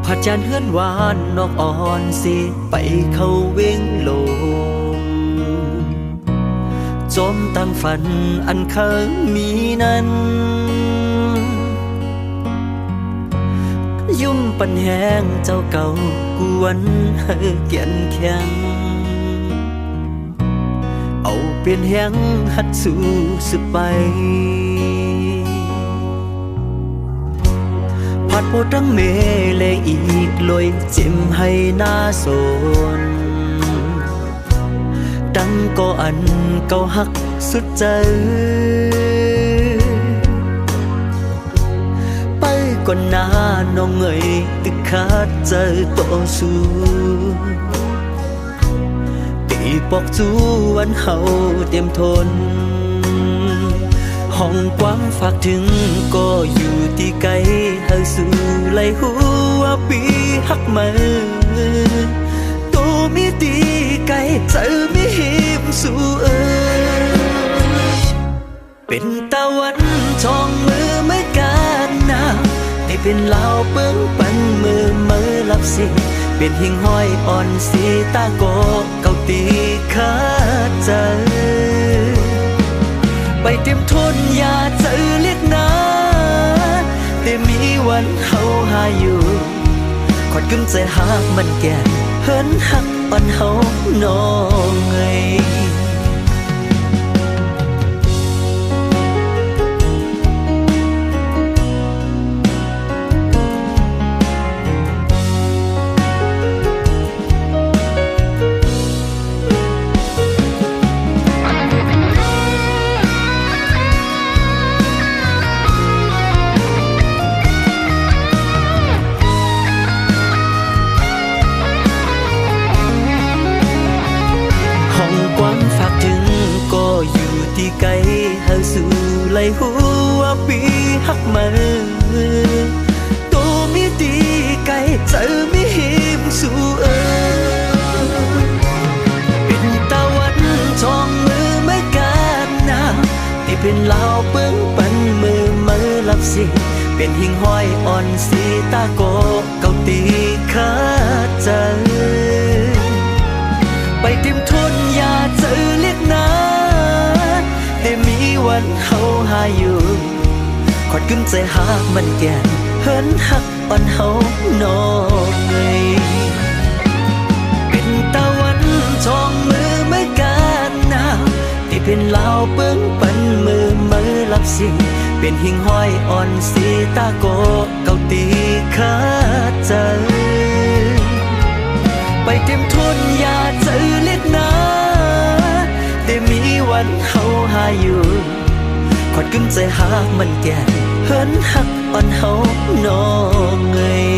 ผัดจานเฮือนหวานนอกอ่อนสิไปเข้าเวงโลงจมตั้งฝันอันเคยมีนั้นยุ่มปันแหงเจ้าเก่ากวนให้เกียนแข็งเอาเปลี่ยนแหงหัดสู้สืบไปผัดโพดังเมเลอีกลอยจิ้มให้หน้าโซนดังก็อันเก่าหักสุดใจไปก่อนหน้าน้องเอ๋ยตึกขาดใจต่อสู้ตีปอกจูวันเฮาเตรียมทนห้องกว้างฝากถึงก็อยู่ที่ไกลหาสู่ไหลหัวปีหักมือตัวมีตีไกลใจมีหิมสู่เป็นตะวันช่องมือไม่กันนะที่เป็นลาวเปิ้งปันมือหลับสิเป็นหิ่งห้อยอ่อนสีตาโกเก่าตีขาดใจไปเต็มทนอย่าเจอเรียกนาแต่มีวันเฮาหาอยู่ขอดกึ้มใจหากมันแก่เฮินหักอ่อนเฮาน้องเอ้ยที่ไกลหาสู่ไหลหัวปีหักมือตัวมีตีไกลใจมีหิมสู่เป็นตะวันช่องมือไม่กันนะที่เป็นลาวเปิ้งปันมือหลับสิเป็นหิ่งห้อยอ่อนสีตาโกเก่าตีขาดใจไปเต็มทนอย่าเจอเรียกนาแต่มีวันเฮาหาอยู่ขอดกึ้มใจหากมันแก่เฮินหักอ่อนเฮาน้องเอ้ยเป็นตะวันช่องมือไม่กันนะที่เป็นลาวเปิ้งปันมือหลับสิเป็นหิ่งห้อยอ่อนสีตาโกเก่าตีขาดใจไปเต็มทนอย่าเจอเล็กนาแต่มีวันเฮาหาอยู่ขอดกึ้มใจหากมันแก่เฮินหักอ่อนเฮาน้องเอ้ย